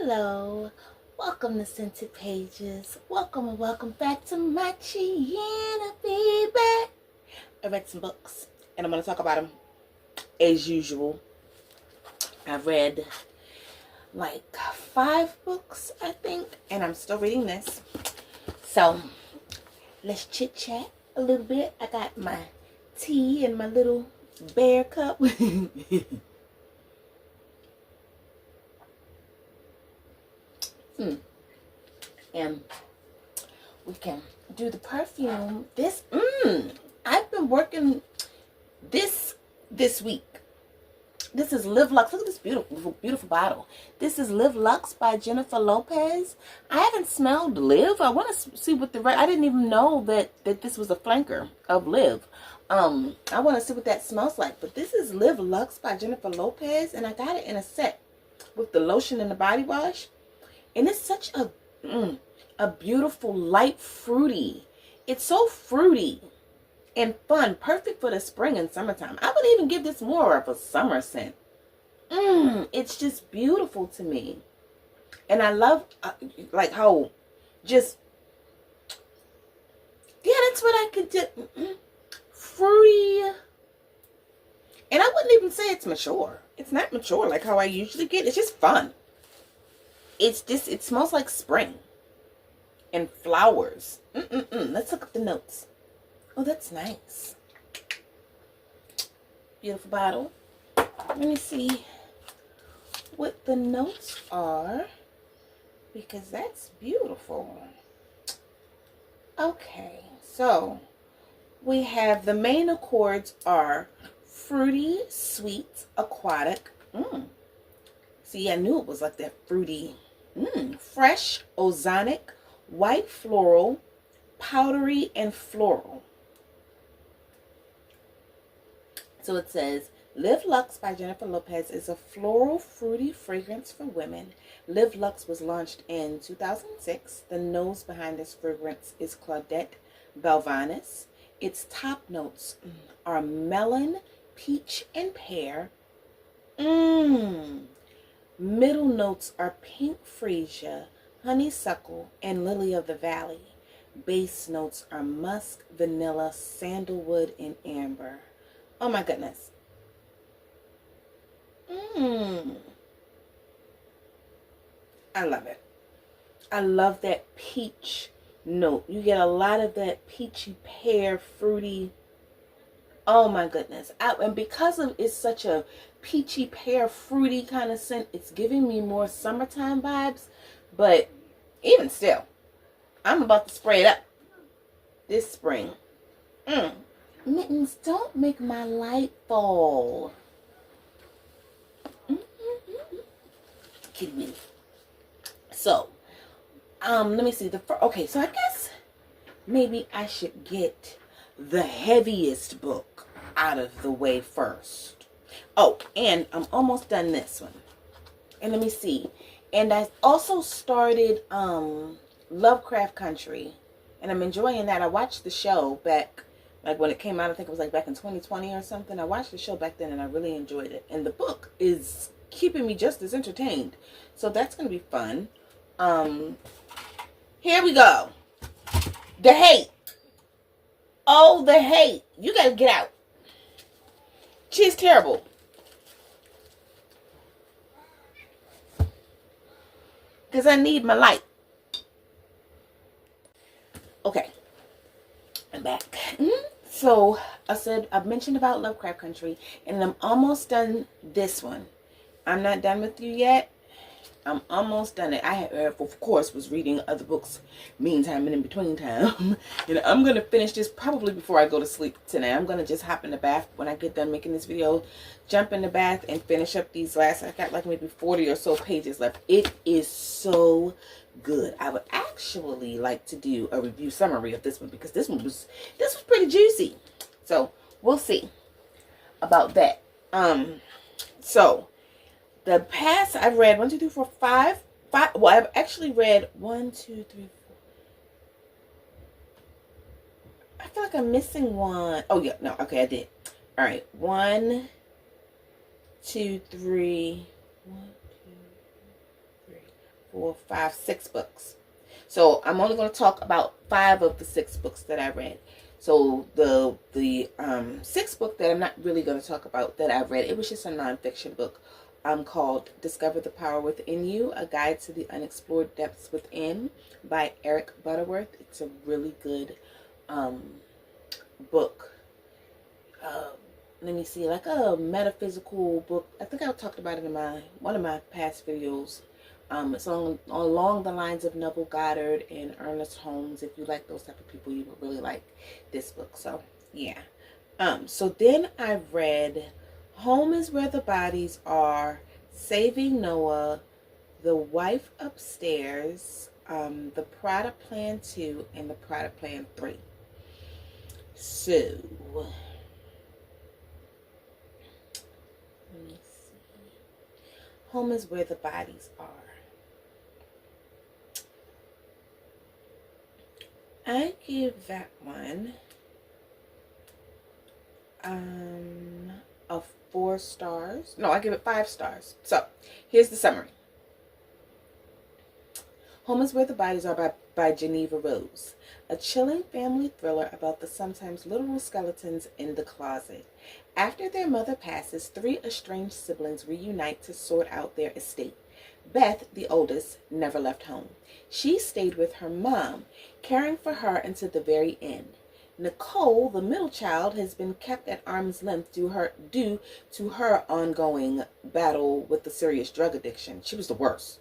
Hello, welcome to Scented Pages. Welcome and welcome back to my Chiana baby. I read some books and I'm going to talk about them as usual. I've read like 5 books, I think, and I'm still reading this. So let's chit chat a little bit. I got my tea in my little bear cup. And we can do the perfume. I've been working this week. This is Live Lux. Look at this beautiful bottle. This is Live Lux by Jennifer Lopez. I haven't smelled Live. I want to see what I didn't even know that this was a flanker of Live. I want to see what that smells like. But this is Live Lux by Jennifer Lopez, and I got it in a set with the lotion and the body wash. And it's such a beautiful, light, fruity. It's so fruity and fun. Perfect for the spring and summertime. I would even give this more of a summer scent. It's just beautiful to me. And I love, like, how just, yeah, that's what I could do. Fruity. And I wouldn't even say it's mature. It's not mature like how I usually get. It's just fun. It smells like spring and flowers. Let's look up the notes. Oh, that's nice. Beautiful bottle. Let me see what the notes are, because that's beautiful. Okay, so we have the main accords are fruity, sweet, aquatic. See, I knew it was like that fruity. Fresh, ozonic, white floral, powdery, and floral. So it says, Live Lux by Jennifer Lopez is a floral, fruity fragrance for women. Live Lux was launched in 2006. The nose behind this fragrance is Claudette Belvanis. Its top notes are melon, peach, and pear. Middle notes are pink freesia, honeysuckle, and lily of the valley. Base notes are musk, vanilla, sandalwood, and amber. Oh my goodness. I love it. I love that peach note. You get a lot of that peachy pear, fruity. Oh my goodness. And because it's such a peachy pear, fruity kind of scent, it's giving me more summertime vibes. But even still, I'm about to spray it up this spring. Mittens, don't make my light fall. Kitty Minnie. So, let me see. Okay, so I guess maybe I should get the heaviest book out of the way first. Oh, and I'm almost done this one. And let me see. And I also started Lovecraft Country, and I'm enjoying that. I watched the show back, like when it came out. I think it was like back in 2020 or something. I watched the show back then, and I really enjoyed it. And the book is keeping me just as entertained, so that's gonna be fun. Here we go. The hate. Oh, the hate. You gotta get out. She's terrible. Because I need my light. Okay. I'm back. So, I've mentioned about Lovecraft Country, and I'm almost done this one. I'm not done with you yet. I'm almost done it. I, of course, was reading other books meantime and in between time. And I'm going to finish this probably before I go to sleep tonight. I'm going to just hop in the bath when I get done making this video. Jump in the bath and finish up these last, I got like maybe 40 or so pages left. It is so good. I would actually like to do a review summary of this one, because this was pretty juicy. So, we'll see about that. So, the past I've read 1, 2, 3, 4, 5. Well, I've actually read 1, 2, 3, 4. I feel like I'm missing one. Oh yeah, no, okay, I did. All right, 1, 2, 3. 1, 2, 3. 4, 5, 6 books. So I'm only going to talk about 5 of the 6 books that I read. So the 6th book that I'm not really going to talk about that I've read, it was just a nonfiction book called Discover the Power Within You, A Guide to the Unexplored Depths Within by Eric Butterworth. It's a really good book. Let me see, like a metaphysical book. I think I talked about it in one of my past videos. It's along the lines of Neville Goddard and Ernest Holmes. If you like those type of people, you would really like this book. So yeah. So then I read Home is Where the Bodies Are, Saving Noah, The Wife Upstairs, The Prada Plan 2, and The Prada Plan 3. So let me see. Home is Where the Bodies Are. I give that one a 4 stars. No, I give it 5 stars. So here's the summary. Home is Where the Bodies Are by Geneva Rose. A chilling family thriller about the sometimes literal skeletons in the closet. After their mother passes, 3 estranged siblings reunite to sort out their estate. Beth, the oldest, never left home. She stayed with her mom, caring for her until the very end. Nicole, the middle child, has been kept at arm's length due to her ongoing battle with the serious drug addiction. She was the worst.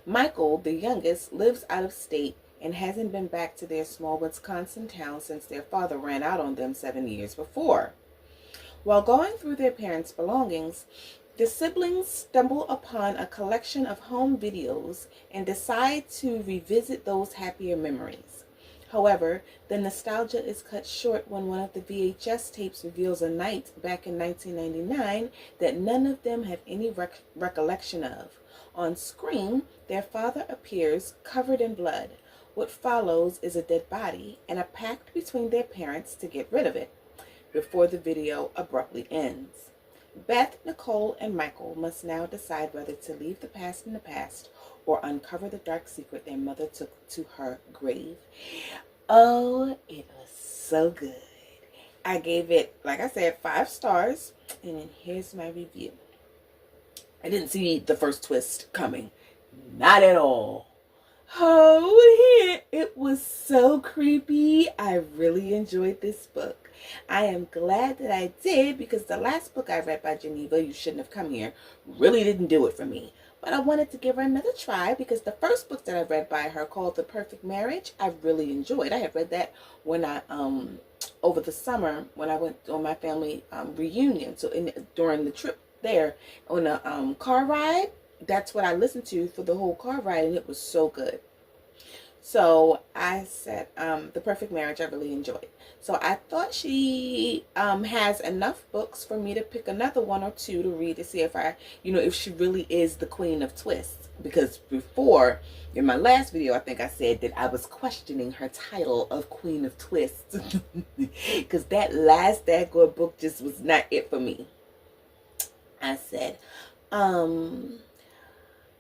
Michael, the youngest, lives out of state and hasn't been back to their small Wisconsin town since their father ran out on them 7 years before. While going through their parents' belongings, the siblings stumble upon a collection of home videos and decide to revisit those happier memories. However, the nostalgia is cut short when one of the VHS tapes reveals a night back in 1999 that none of them have any recollection of. On screen, their father appears covered in blood. What follows is a dead body and a pact between their parents to get rid of it before the video abruptly ends. Beth, Nicole, and Michael must now decide whether to leave the past in the past or uncover the dark secret their mother took to her grave. Oh, it was so good. I gave it, like I said, 5 stars. And then here's my review. I didn't see the first twist coming. Not at all. Oh, it was so creepy. I really enjoyed this book. I am glad that I did, because the last book I read by Geneva, You Shouldn't Have Come Here, really didn't do it for me. But I wanted to give her another try, because the first book that I read by her, called The Perfect Marriage, I really enjoyed. I had read that when I over the summer when I went on my family reunion. So during the trip there on a car ride, that's what I listened to for the whole car ride, and it was so good. So I said, The Perfect Marriage, I really enjoyed. So I thought she has enough books for me to pick another 1 or 2 to read to see if if she really is the queen of twists. Because before, in my last video, I think I said that I was questioning her title of Queen of Twists. Because that last Dagwood book just was not it for me. I said,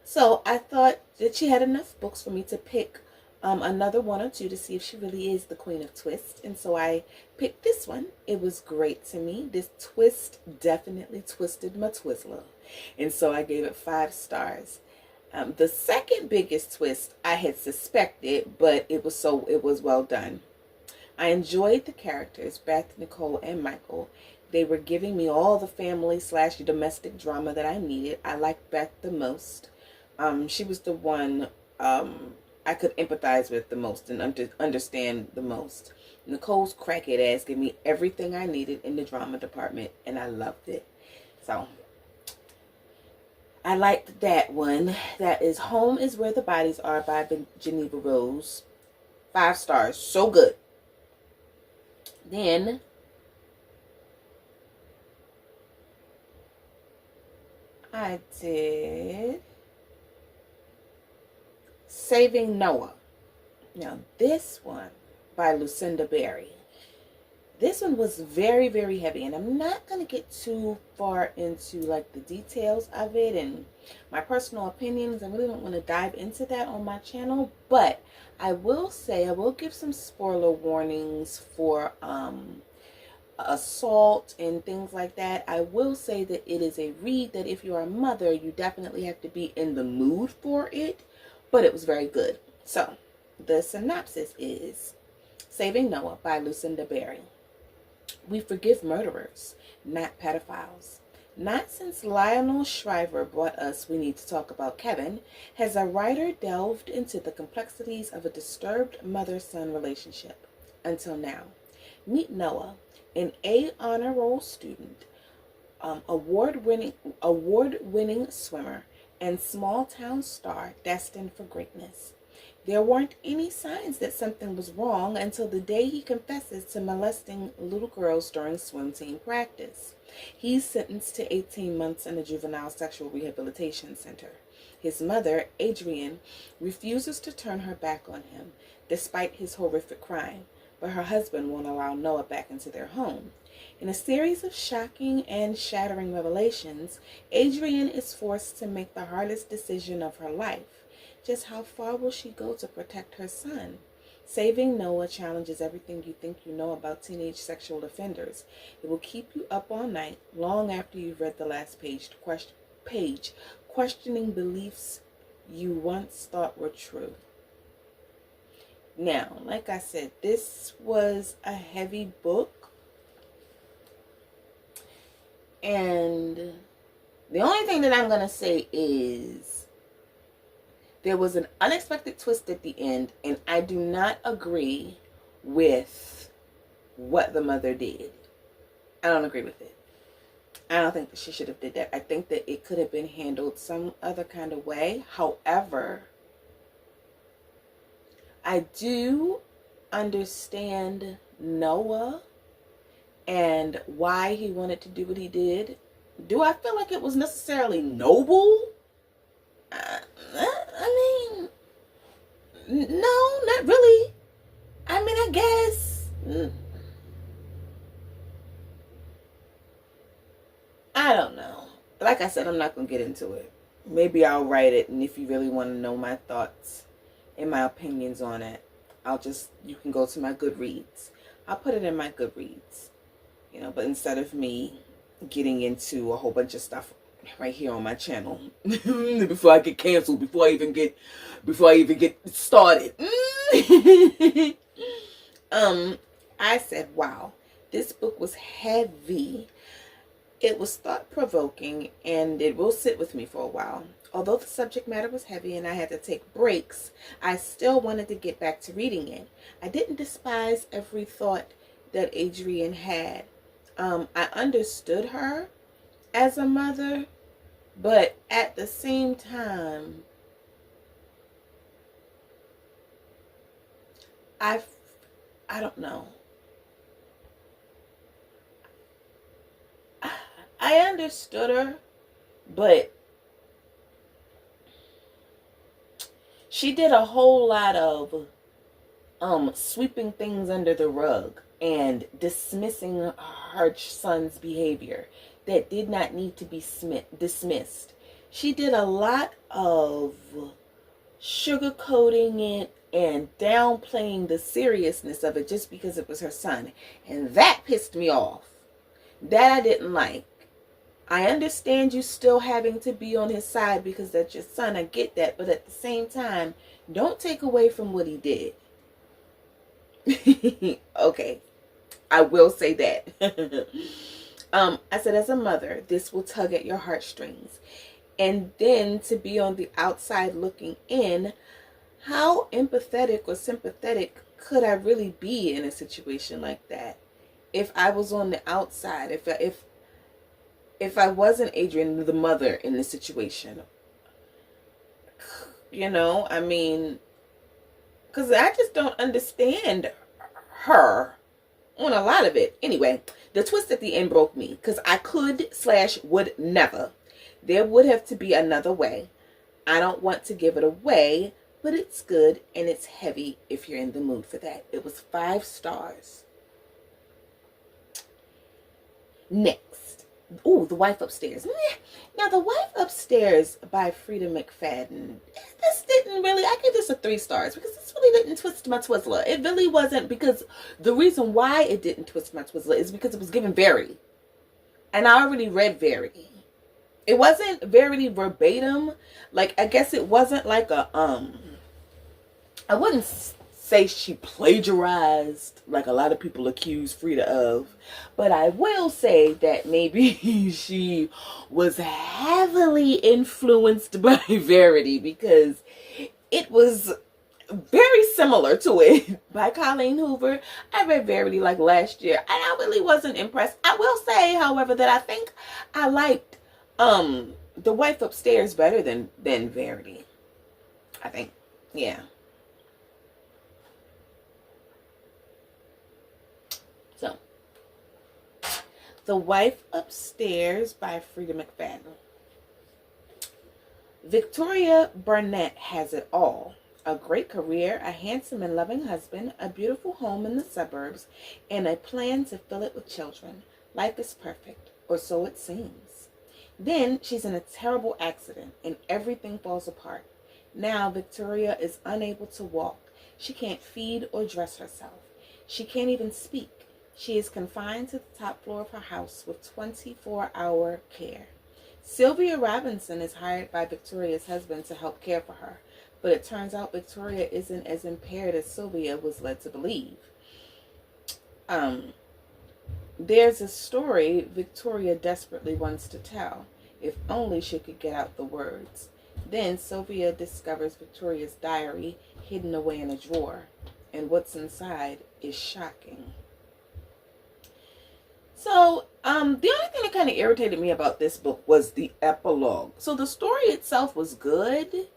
so I thought that she had enough books for me to pick another 1 or 2 to see if she really is the queen of twists. And so I picked this one. It was great to me. This twist definitely twisted my Twizzler. And so I gave it 5 stars. The second biggest twist I had suspected, but it was well done. I enjoyed the characters, Beth, Nicole, and Michael. They were giving me all the family/domestic drama that I needed. I liked Beth the most. She was the one I could empathize with the most and understand the most. Nicole's crackhead ass gave me everything I needed in the drama department, and I loved it. So I liked that one. That is Home is Where the Bodies Are by Geneva Rose. 5 stars. So good. Then I did Saving Noah. Now this one by Lucinda Berry. This one was very, very heavy, and I'm not going to get too far into like the details of it and my personal opinions. I really don't want to dive into that on my channel, but I will say I will give some spoiler warnings for assault and things like that. I will say that it is a read that if you're a mother, you definitely have to be in the mood for it, but it was very good. So the synopsis is Saving Noah by Lucinda Berry. We forgive murderers, not pedophiles. Not since Lionel Shriver brought us We Need to Talk About Kevin has a writer delved into the complexities of a disturbed mother-son relationship. Until now. Meet Noah, an A honor roll student, award-winning swimmer, and small-town star destined for greatness. There weren't any signs that something was wrong until the day he confesses to molesting little girls during swim team practice. He's sentenced to 18 months in a juvenile sexual rehabilitation center. His mother, Adrienne, refuses to turn her back on him, despite his horrific crime, but her husband won't allow Noah back into their home. In a series of shocking and shattering revelations, Adrienne is forced to make the hardest decision of her life. Just how far will she go to protect her son? Saving Noah challenges everything you think you know about teenage sexual offenders. It will keep you up all night, long after you've read the last page, questioning beliefs you once thought were true. Now, like I said, this was a heavy book. And the only thing that I'm going to say is there was an unexpected twist at the end, and I do not agree with what the mother did. I don't agree with it. I don't think that she should have did that. I think that it could have been handled some other kind of way. However, I do understand Noah and why he wanted to do what he did. Do I feel like it was necessarily noble? I mean, no, not really. I mean, I guess. I don't know. Like I said, I'm not going to get into it. Maybe I'll write it, and if you really want to know my thoughts and my opinions on it, you can go to my Goodreads. I'll put it in my Goodreads. But instead of me getting into a whole bunch of stuff right here on my channel before I get canceled, before I even get started. I said, wow, this book was heavy. It was thought-provoking, and it will sit with me for a while. Although the subject matter was heavy and I had to take breaks, I still wanted to get back to reading it. I didn't despise every thought that Adrienne had. I understood her as a mother, but at the same time, I don't know. I understood her, but she did a whole lot of sweeping things under the rug and dismissing her son's behavior that did not need to be dismissed. She did a lot of sugarcoating it and downplaying the seriousness of it just because it was her son. And that pissed me off. That I didn't like. I understand you still having to be on his side because that's your son. I get that. But at the same time, don't take away from what he did. Okay. I will say that. I said, as a mother, this will tug at your heartstrings. And then to be on the outside looking in, how empathetic or sympathetic could I really be in a situation like that? If I was on the outside, if I wasn't Adrienne, the mother in the situation, I mean, because I just don't understand her on a lot of it. Anyway, the twist at the end broke me because I would never. There would have to be another way. I don't want to give it away, but it's good and it's heavy if you're in the mood for that. It was 5 stars. Next. Ooh, The Wife Upstairs. Now, The Wife Upstairs by Frida McFadden. This didn't really, I give this a 3 stars because this really didn't twist my Twizzler. It really wasn't, because the reason why it didn't twist my Twizzler is because it was given Verity. And I already read Verity. It wasn't Verity verbatim. Like, I guess it wasn't like a, I wouldn't say she plagiarized like a lot of people accuse Frida of, but I will say that maybe she was heavily influenced by Verity, because it was very similar to it by Colleen Hoover. I read Verity like last year and I really wasn't impressed. I will say, however, that I think I liked The Wife Upstairs better than Verity. I think, yeah. So, The Wife Upstairs by Frida McFadden. Victoria Burnett has it all. A great career, a handsome and loving husband, a beautiful home in the suburbs, and a plan to fill it with children. Life is perfect, or so it seems. Then she's in a terrible accident, and everything falls apart. Now Victoria is unable to walk. She can't feed or dress herself. She can't even speak. She is confined to the top floor of her house with 24-hour care. Sylvia Robinson is hired by Victoria's husband to help care for her, but it turns out Victoria isn't as impaired as Sylvia was led to believe. There's a story Victoria desperately wants to tell, if only she could get out the words. Then Sylvia discovers Victoria's diary hidden away in a drawer, and what's inside is shocking. So, the only thing that kind of irritated me about this book was the epilogue. So the story itself was good,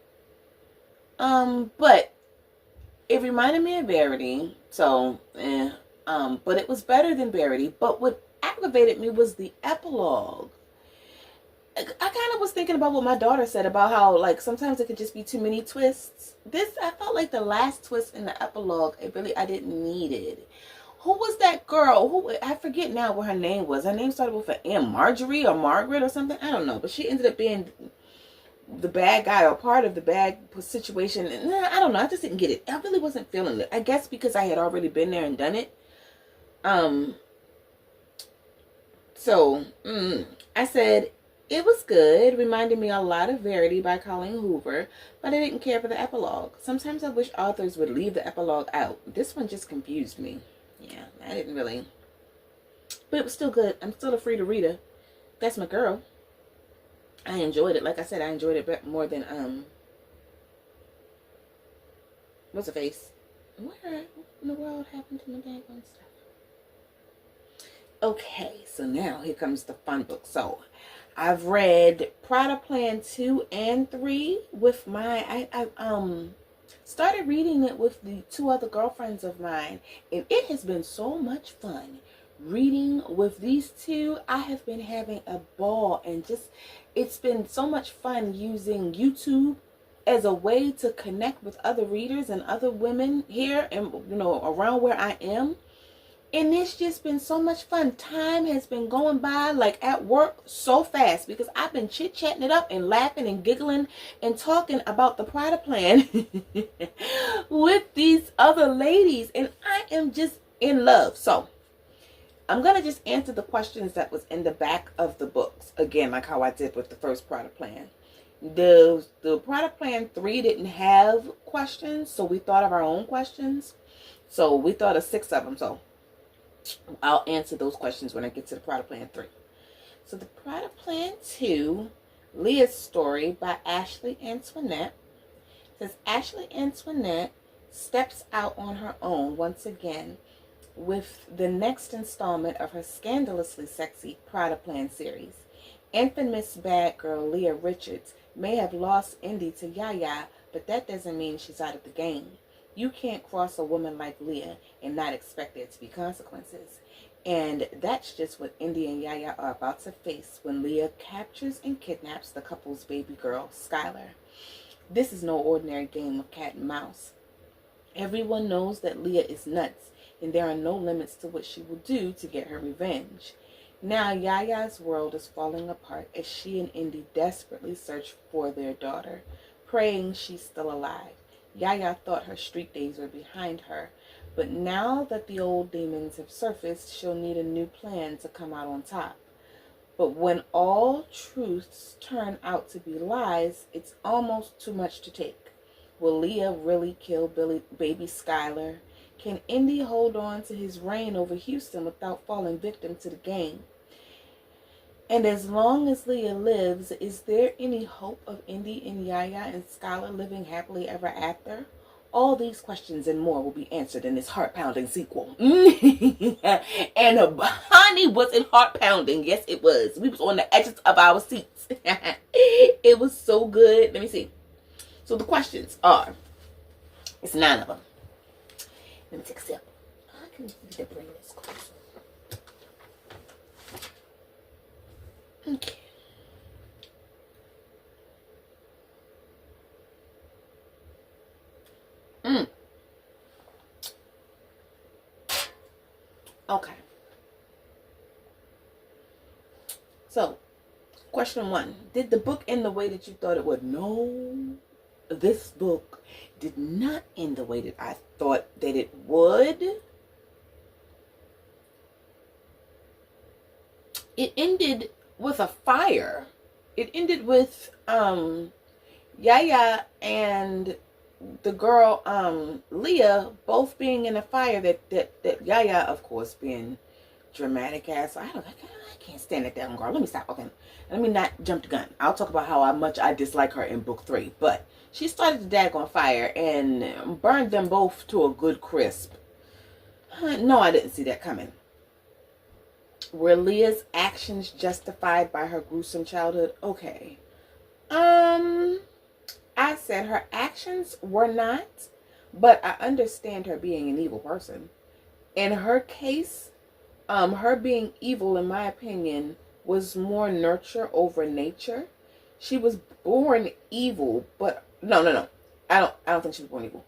but it reminded me of Verity. So, but it was better than Verity. But what aggravated me was the epilogue. I kind of was thinking about what my daughter said about how, like, sometimes it could just be too many twists. I felt like the last twist in the epilogue, I didn't need it. Who was that girl? I forget now what her name was. Her name started with an M. Marjorie or Margaret or something. I don't know. But she ended up being the bad guy or part of the bad situation. And I don't know. I just didn't get it. I really wasn't feeling it. I guess because I had already been there and done it. I said it was good. Reminded me a lot of Verity by Colleen Hoover. But I didn't care for the epilogue. Sometimes I wish authors would leave the epilogue out. This one just confused me. Yeah, I didn't really. But it was still good. I'm still a Frida reader. That's my girl. I enjoyed it. Like I said, I enjoyed it more than, what's her face? What in the world happened to my daggone stuff? Okay, so now here comes the fun book. So, I've read Prada Plan 2 and 3 with my, I started reading it with the 2 other girlfriends of mine, and it has been so much fun reading with these 2. I have been having a ball, and it's been so much fun using YouTube as a way to connect with other readers and other women here and around where I am. And it's just been so much fun. Time has been going by, like at work, so fast, because I've been chit-chatting it up and laughing and giggling and talking about the Prada Plan with these other ladies. And I am just in love. So, I'm going to just answer the questions that was in the back of the books. Again, like how I did with the first Prada Plan. The Prada Plan 3 didn't have questions, so we thought of our own questions. So, we thought of 6 of them. So, I'll answer those questions when I get to the Prada Plan 3. So the Prada Plan 2, Leah's Story by Ashley Antoinette, says Ashley Antoinette steps out on her own once again with the next installment of her scandalously sexy Prada Plan series. Infamous bad girl Leah Richards may have lost Indy to Yaya, but that doesn't mean she's out of the game. You can't cross a woman like Leah and not expect there to be consequences. And that's just what Indy and Yaya are about to face when Leah captures and kidnaps the couple's baby girl, Skylar. This is no ordinary game of cat and mouse. Everyone knows that Leah is nuts, and there are no limits to what she will do to get her revenge. Now Yaya's world is falling apart as she and Indy desperately search for their daughter, praying she's still alive. Yaya thought her street days were behind her, but now that the old demons have surfaced, she'll need a new plan to come out on top. But when all truths turn out to be lies, it's almost too much to take. Will Leah really kill baby Skylar? Can Indy hold on to his reign over Houston without falling victim to the game? And as long as Leah lives, is there any hope of Indy and Yaya and Skylar living happily ever after? All these questions and more will be answered in this heart-pounding sequel. And honey, was it heart-pounding? Yes, it was. We was on the edges of our seats. It was so good. Let me see. So the questions are, it's 9 of them. Let me take a sip. I can bring this closer. Okay. Okay. So, question 1. Did the book end the way that you thought it would? No. This book did not end the way that I thought that it would. It ended with a fire. It ended with Yaya and the girl Leah both being in a fire that Yaya, of course, being dramatic ass. I can't stand that damn girl. Let me stop. Okay, let me not jump the gun. I'll talk about how much I dislike her in book 3, but she started the daggone fire and burned them both to a good crisp. No, I didn't see that coming. Were Leah's actions justified by her gruesome childhood? Okay. I said her actions were not, but I understand her being an evil person. In her case, her being evil, in my opinion, was more nurture over nature. She was born evil, but no. I don't think she was born evil.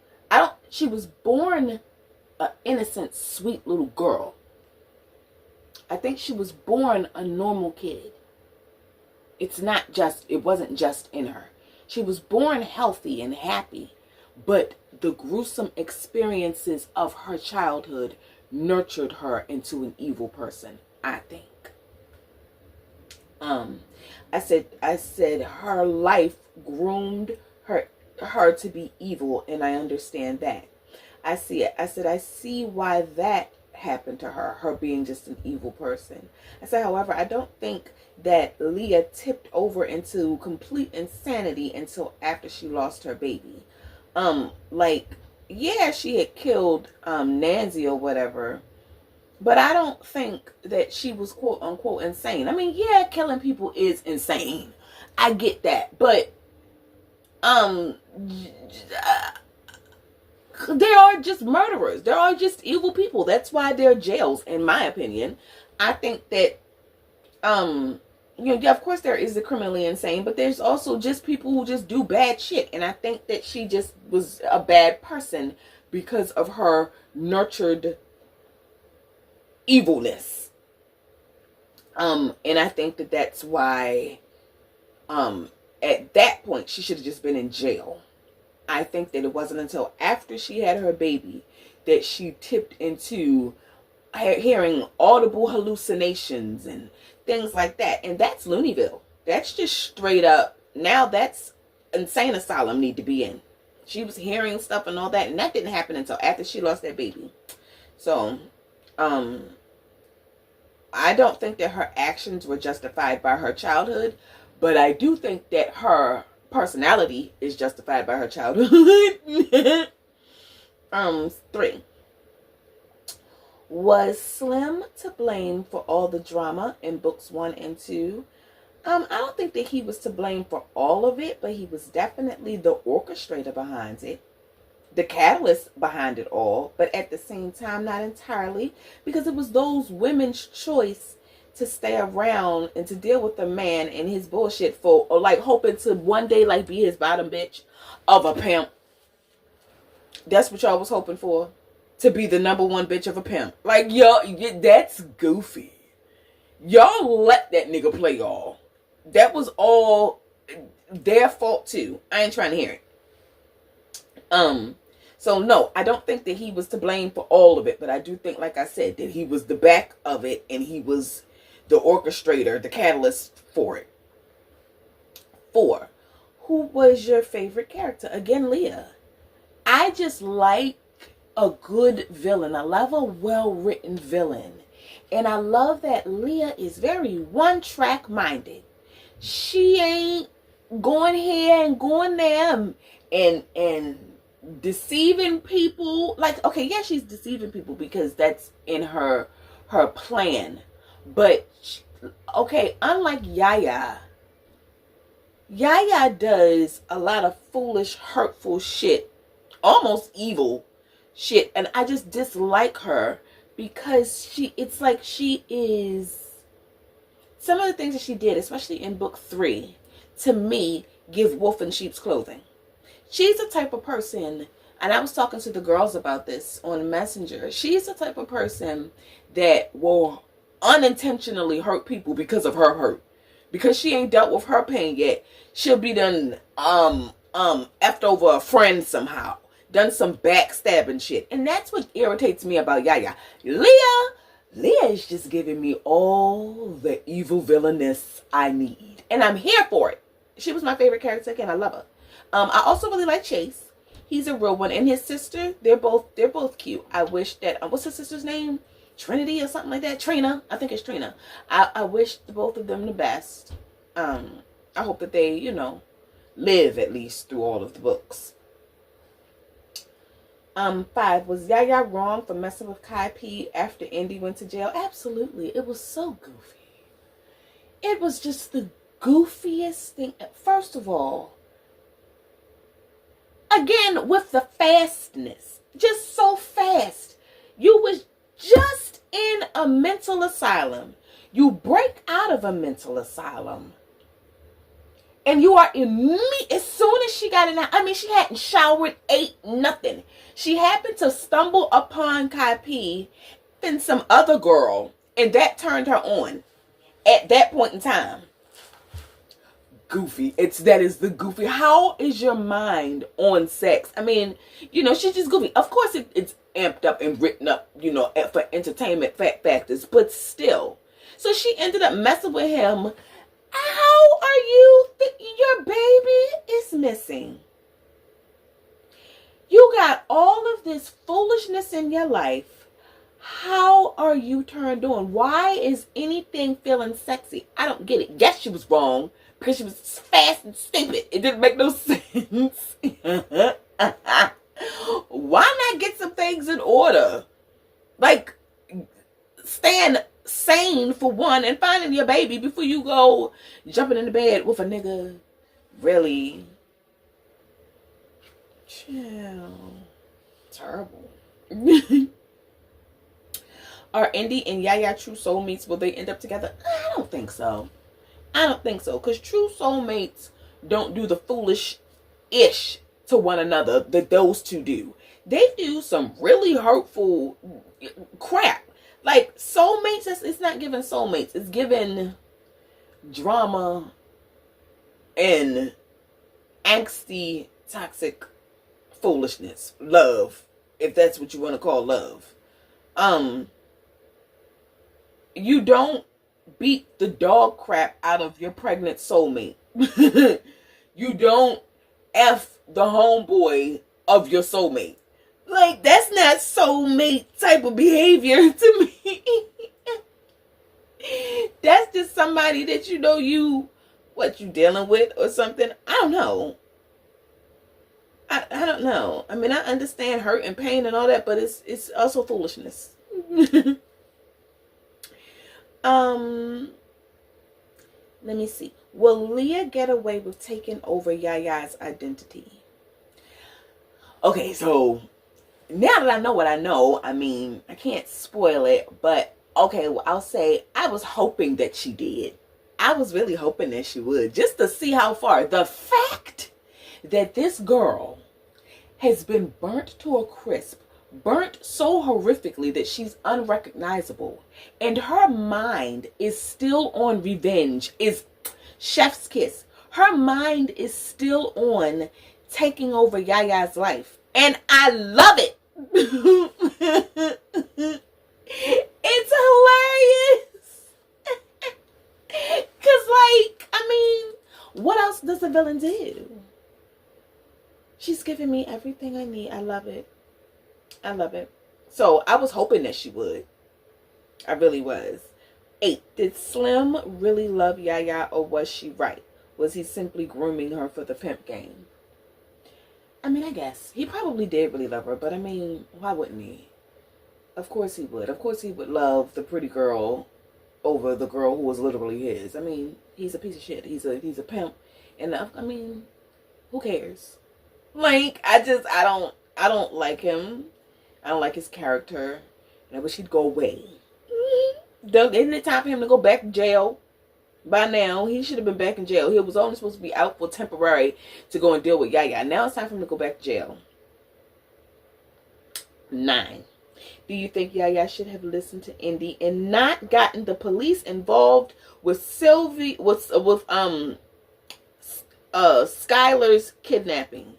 She was born an innocent, sweet little girl. I think she was born a normal kid. It wasn't just in her. She was born healthy and happy, but the gruesome experiences of her childhood nurtured her into an evil person, I think. I said her life groomed her to be evil, and I understand that. I see it. I said I see why that happened to her being just an evil person. I said, however, I don't think that Leah tipped over into complete insanity until after she lost her baby. Yeah, she had killed Nancy or whatever, but I don't think that she was quote unquote insane. I mean, yeah, killing people is insane. I get that, but they are just murderers. They are just evil people. That's why they're jails, in my opinion. I think that, of course there is the criminally insane, but there's also just people who just do bad shit. And I think that she just was a bad person because of her nurtured evilness. And I think that that's why, at that point, she should have just been in jail. I think that it wasn't until after she had her baby that she tipped into hearing audible hallucinations and things like that. And that's Looneyville. That's just straight up. Now that's insane asylum need to be in. She was hearing stuff and all that. And that didn't happen until after she lost that baby. So, I don't think that her actions were justified by her childhood. But I do think that her personality is justified by her childhood. 3. Was Slim to blame for all the drama in books 1 and 2? I don't think that he was to blame for all of it, but he was definitely the orchestrator behind it, the catalyst behind it all, but at the same time, not entirely, because it was those women's choice to stay around and to deal with the man and his bullshit for, or like hoping to one day like be his bottom bitch of a pimp. That's what y'all was hoping for, to be the number 1 bitch of a pimp. Like, yo, that's goofy. Y'all let that nigga play y'all. That was all their fault too. I ain't trying to hear it. So no, I don't think that he was to blame for all of it, but I do think, like I said, that he was the back of it and he was the orchestrator, the catalyst for it. 4. Who was your favorite character? Again, Leah. I just like a good villain. I love a well-written villain. And I love that Leah is very one-track minded. She ain't going here and going there and deceiving people. Like, okay, yeah, she's deceiving people because that's in her plan. But okay, unlike Yaya does a lot of foolish, hurtful shit, almost evil shit, and I just dislike her because it's like she is, some of the things that she did, especially in book 3, to me, give wolf in sheep's clothing. She's the type of person, and I was talking to the girls about this on Messenger, she's the type of person that will unintentionally hurt people because of her hurt. Because she ain't dealt with her pain yet, she'll be done effed over a friend somehow. Done some backstabbing shit. And that's what irritates me about Yaya. Leah is just giving me all the evil villainess I need. And I'm here for it. She was my favorite character again. I love her. I also really like Chase. He's a real one. And his sister, they're both cute. I wish that, what's her sister's name? Trinity or something like that. Trina. I think it's Trina. I wish both of them the best. I hope that they, live at least through all of the books. 5. Was Yaya wrong for messing with Kai P after Indy went to jail? Absolutely. It was so goofy. It was just the goofiest thing. First of all, again, with the fastness. Just so fast. You was just in a mental asylum. You break out of a mental asylum. And you are immediately, as soon as she got in there, I mean, she hadn't showered, ate, nothing. She happened to stumble upon Kai P and some other girl, and that turned her on at that point in time. Goofy. That is the goofy. How is your mind on sex? I mean, she's just goofy. Of course, it's amped up and written up, for entertainment factors, but still. So she ended up messing with him. How are you? Your baby is missing. You got all of this foolishness in your life. How are you turned on? Why is anything feeling sexy? I don't get it. Yes, she was wrong because she was fast and stupid. It didn't make no sense. Why not get some things in order? Like, stand sane for one and finding your baby before you go jumping in the bed with a nigga. Really? Chill. Terrible. Are Indy and Yaya true soulmates? Will they end up together? I don't think so. Because true soulmates don't do the foolish-ish to one another that those two do. They do some really hurtful crap. Like, soulmates, it's not giving soulmates. It's giving drama and angsty, toxic foolishness. Love, if that's what you want to call love. You don't beat the dog crap out of your pregnant soulmate. You don't F the homeboy of your soulmate. Like, that's not soulmate type of behavior to me. That's just somebody that you dealing with or something. I don't know. I don't know. I mean, I understand hurt and pain and all that, but it's also foolishness. Let me see. Will Leah get away with taking over Yaya's identity? Okay, so now that I know what I know, I mean, I can't spoil it, but okay, well, I'll say I was hoping that she did. I was really hoping that she would, just to see how far. The fact that this girl has been burnt to a crisp burnt so horrifically that she's unrecognizable. And her mind is still on revenge, is chef's kiss. Her mind is still on taking over Yaya's life. And I love it. It's hilarious. Because, like, I mean, what else does the villain do? She's giving me everything I need. I love it. I love it. So, I was hoping that she would. I really was. 8. Did Slim really love Yaya, or was she right? Was he simply grooming her for the pimp game? I mean, I guess. He probably did really love her, but I mean, why wouldn't he? Of course he would. Of course he would love the pretty girl over the girl who was literally his. I mean, he's a piece of shit. He's a pimp. And I mean, who cares? Like, I don't like him. I don't like his character. And I wish he'd go away. Isn't it time for him to go back to jail? By now, he should have been back in jail. He was only supposed to be out for temporary to go and deal with Yaya. Now it's time for him to go back to jail. 9. Do you think Yaya should have listened to Indy and not gotten the police involved with Skylar's kidnapping?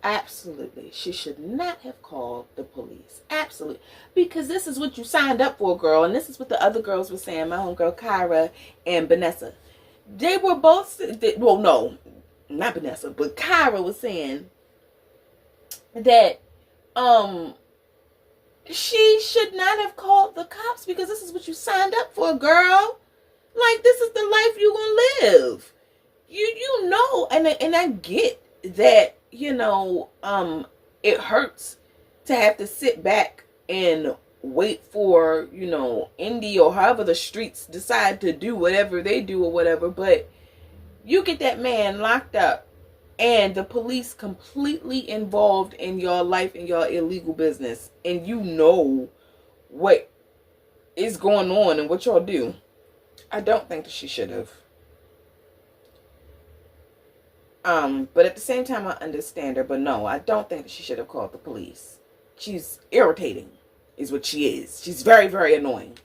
Absolutely. She should not have called the police. Absolutely. Because this is what you signed up for, girl. And this is what the other girls were saying. My homegirl, Kyra and Vanessa. They were both, well, no, not Vanessa, but Kyra was saying that she should not have called the cops because this is what you signed up for, girl. Like, this is the life you gonna live. You know, and I get that, you know, it hurts to have to sit back and wait for, you know, Indy or however the streets decide to do whatever they do or whatever, but you get that man locked up and the police completely involved in your life and your illegal business, and you know what is going on and what y'all do. I don't think that she should have. But at the same time, I understand her. But no, I don't think that she should have called the police. She's irritating, is what she is. She's very, very annoying.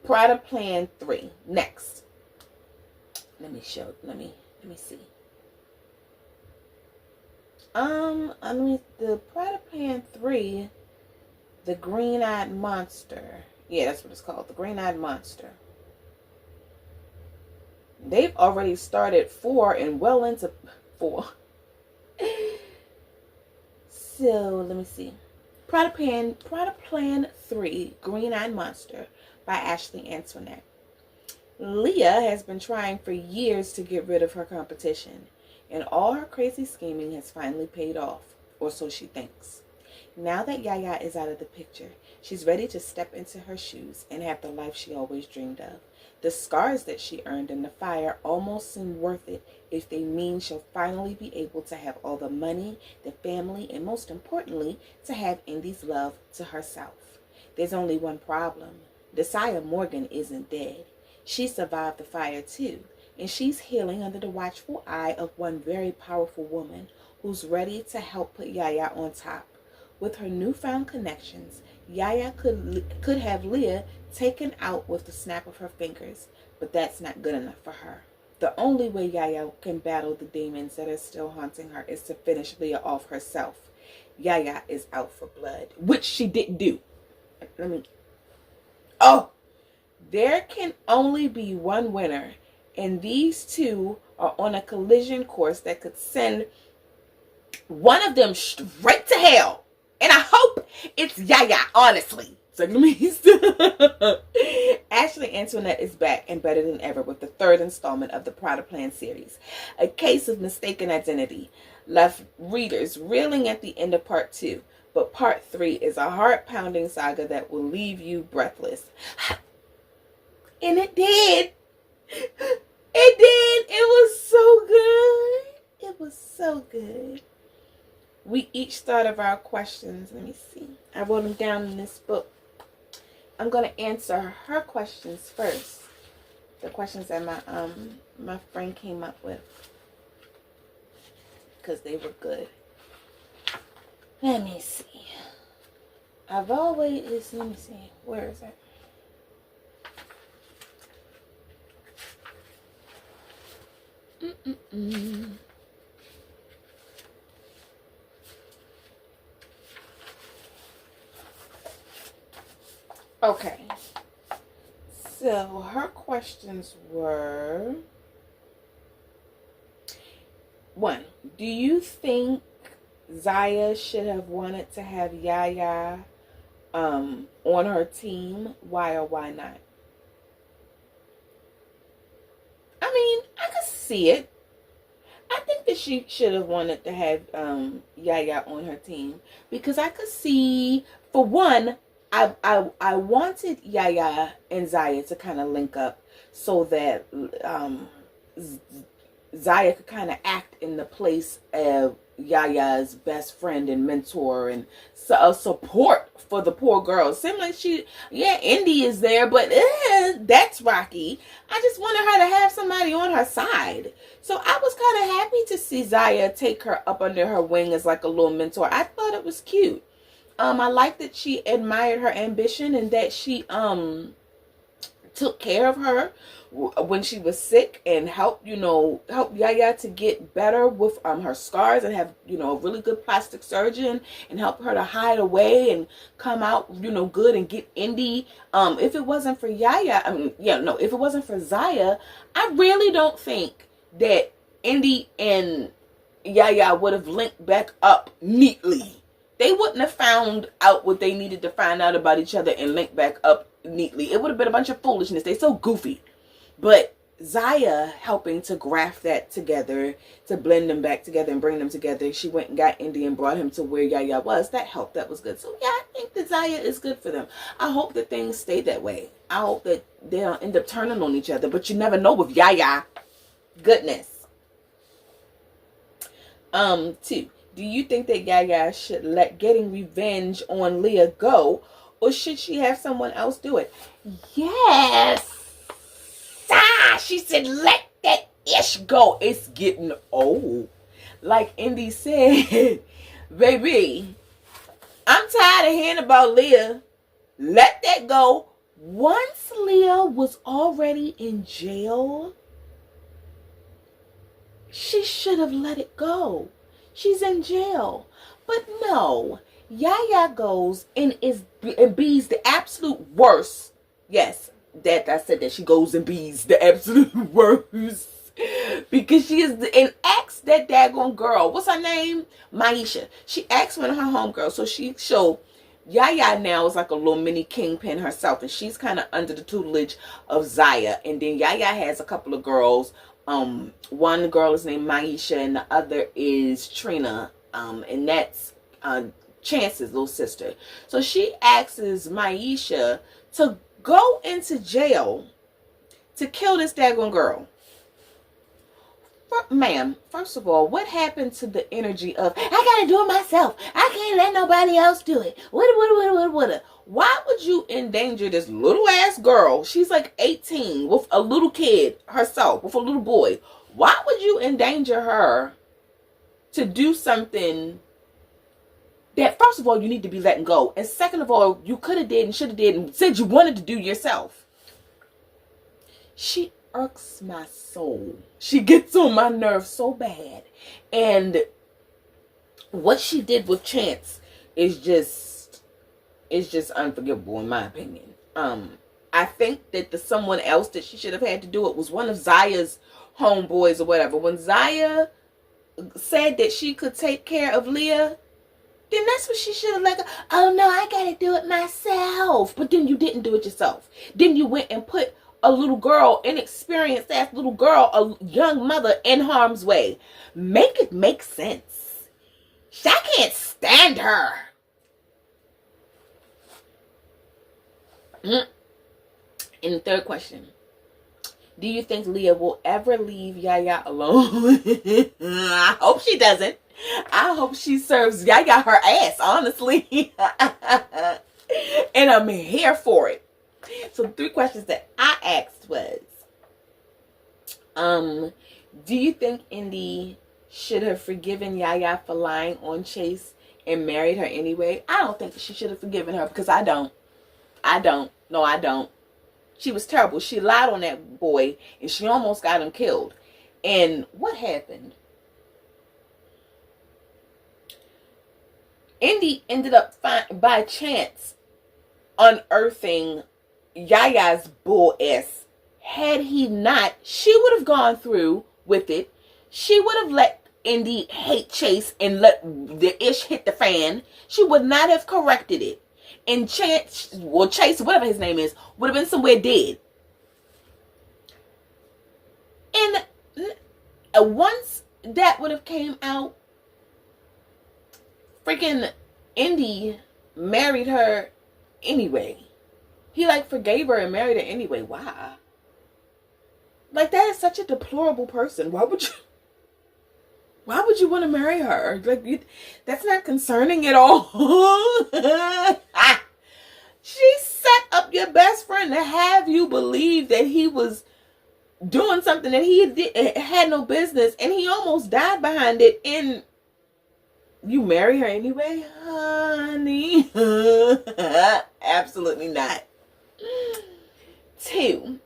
Prada Plan 3. Next. Let me see. The Prada Plan 3, the Green-Eyed Monster. Yeah, that's what it's called. The Green-Eyed Monster. They've already started 4 and well into 4. So, let me see. Prada Plan 3, Green-Eyed Monster by Ashley Antoinette. Leah has been trying for years to get rid of her competition, and all her crazy scheming has finally paid off, or so she thinks. Now that Yaya is out of the picture, she's ready to step into her shoes and have the life she always dreamed of. The scars that she earned in the fire almost seem worth it if they mean she'll finally be able to have all the money, the family, and most importantly, to have Indy's love to herself. There's only one problem. Desire Morgan isn't dead. She survived the fire too, and she's healing under the watchful eye of one very powerful woman who's ready to help put Yaya on top. With her newfound connections, Yaya could have Leah taken out with the snap of her fingers, but that's not good enough for her. The only way Yaya can battle the demons that are still haunting her is to finish Leah off herself. Yaya is out for blood, which she didn't do. There can only be one winner, and these two are on a collision course that could send one of them straight to hell. And I hope it's Yaya, honestly. So Ashley Antoinette is back and better than ever with the 3rd installment of the Prada Plan series. A case of mistaken identity left readers reeling at the end of part 2. But part 3 is a heart-pounding saga that will leave you breathless. And it did. It did. It was so good. It was so good. We each thought of our questions. Let me see. I wrote them down in this book. I'm going to answer her questions first. The questions that my friend came up with. Because they were good. Let me see. I've always, let me see. Where is it? Okay. So her questions were, one, do you think Zaya should have wanted to have Yaya on her team? Why or why not? I mean, I could see it. I think that she should have wanted to have Yaya on her team because I could see, for one, I wanted Yaya and Zaya to kind of link up so that Zaya could kind of act in the place of Yaya's best friend and mentor and support for the poor girl. Similar, Indy is there, but that's rocky. I just wanted her to have somebody on her side. So I was kind of happy to see Zaya take her up under her wing as like a little mentor. I thought it was cute. I liked that she admired her ambition and that she took care of her when she was sick and help Yaya to get better with her scars and have a really good plastic surgeon and help her to hide away and come out good and get Indy. If it wasn't for Yaya, if it wasn't for Zaya, I really don't think that Indy and Yaya would have linked back up neatly. They wouldn't have found out what they needed to find out about each other and link back up neatly. It would have been a bunch of foolishness. They're so goofy. But Zaya helping to graft that together, to blend them back together and bring them together. She went and got Indy and brought him to where Yaya was. That helped. That was good. So yeah, I think that Zaya is good for them. I hope that things stay that way. I hope that they don't end up turning on each other. But you never know with Yaya. Goodness. 2. Do you think that Yaya should let getting revenge on Leah go, or should she have someone else do it? Yes. She said, let that ish go. It's getting old. Like Indy said, baby, I'm tired of hearing about Leah. Let that go. Once Leah was already in jail, she should have let it go. She's in jail. But no, Yaya goes and bees the absolute worst. Yes, that I said that she goes and bees the absolute worst. Because she is and asks that daggone girl, what's her name? Maisha. She asks one of her homegirls. So Yaya now is like a little mini kingpin herself, and she's kind of under the tutelage of Zaya. And then Yaya has a couple of girls. One girl is named Maisha and the other is Trina. And that's Chance's little sister. So she asks Maisha to go into jail to kill this daggone girl. Ma'am, first of all, what happened to the energy of, I gotta do it myself. I can't let nobody else do it. Why would you endanger this little ass girl? She's like 18 with a little kid herself, with a little boy. Why would you endanger her to do something that, first of all, you need to be letting go? And second of all, you could have did and should have did and said you wanted to do yourself. She irks my soul. She gets on my nerves so bad. And what she did with Chance is just unforgivable in my opinion. I think that the someone else that she should have had to do it was one of Zaya's homeboys or whatever. When Zaya said that she could take care of Leah, then that's what she should have like, oh no, I gotta do it myself. But then you didn't do it yourself. Then you went and put a little girl, inexperienced ass little girl, a young mother in harm's way. Make it make sense. I can't stand her. And the third question. Do you think Leah will ever leave Yaya alone? I hope she doesn't. I hope she serves Yaya her ass, honestly. And I'm here for it. So the 3 questions that I asked was, do you think Indy should have forgiven Yaya for lying on Chase and married her anyway, I don't think that she should have forgiven her, because I don't. No, I don't. She was terrible. She lied on that boy and she almost got him killed. And what happened? Indy ended up by chance unearthing Yaya's bull ass. Had he not, she would have gone through with it. She would have let Indy hate Chase and let the ish hit the fan. She would not have corrected it. And Chase, whatever his name is, would have been somewhere dead. And once that would have came out, freaking Indy married her anyway. He like forgave her and married her anyway. Why? Like, that is such a deplorable person. Why would you want to marry her? Like, that's not concerning at all. She set up your best friend to have you believe that he was doing something that he had no business, and he almost died behind it, and you marry her anyway? Honey. Absolutely not. 2.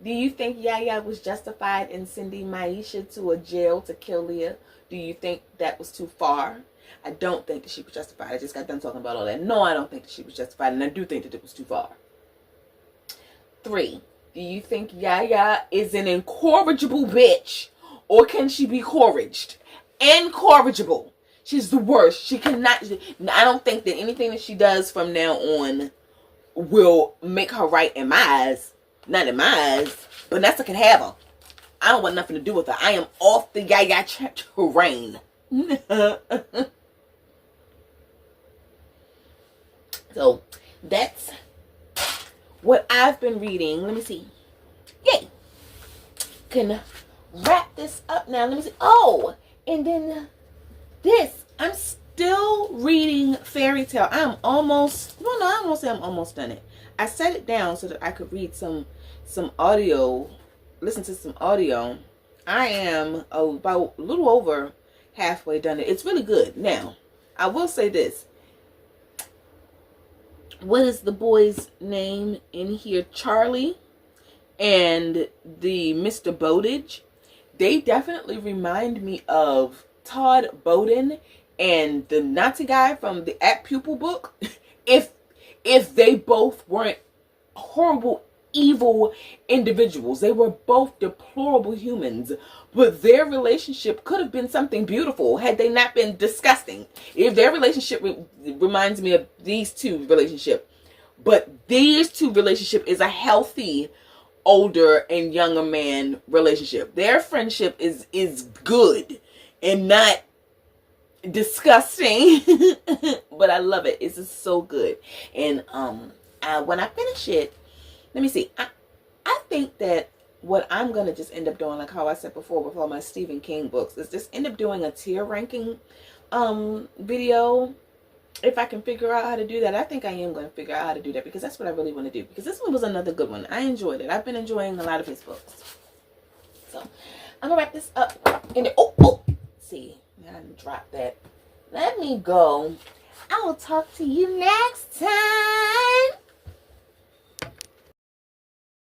Do you think Yaya was justified in sending Maisha to a jail to kill Leah? Do you think that was too far? I don't think that she was justified. I just got done talking about all that. No, I don't think that she was justified, and I do think that it was too far. 3. Do you think Yaya is an incorrigible bitch, or can she be corriged? Incorrigible. She's the worst. She cannot. I don't think that anything that she does from now on will make her right in my eyes. Not in my eyes, but Nessa can have her. I don't want nothing to do with her. I am off the Yaya terrain. So that's what I've been reading. Let me see. Yay! Can wrap this up now. Let me see. Oh, and then this. I'm still reading Fairy Tale. I'm almost. Well, no, I won't say I'm almost done it. I set it down so that I could read some audio, listen to some audio. I am about a little over halfway done it. It's really good. Now, I will say this. What is the boy's name in here? Charlie and the Mr. Bowditch. They definitely remind me of Todd Bowden and the Nazi guy from the At Pupil book. If they both weren't horrible, evil individuals. They were both deplorable humans. But their relationship could have been something beautiful had they not been disgusting. If their relationship reminds me of these two relationship. But these two relationship is a healthy older and younger man relationship. Their friendship is good and not disgusting. But I love it. It's just so good. And when I finish it, let me see. I think that what I'm going to just end up doing, like how I said before with all my Stephen King books, is just end up doing a tier ranking video. If I can figure out how to do that. I think I am going to figure out how to do that, because that's what I really want to do. Because this one was another good one. I enjoyed it. I've been enjoying a lot of his books. So I'm going to wrap this up. And see, I dropped that. Let me go. I will talk to you next time.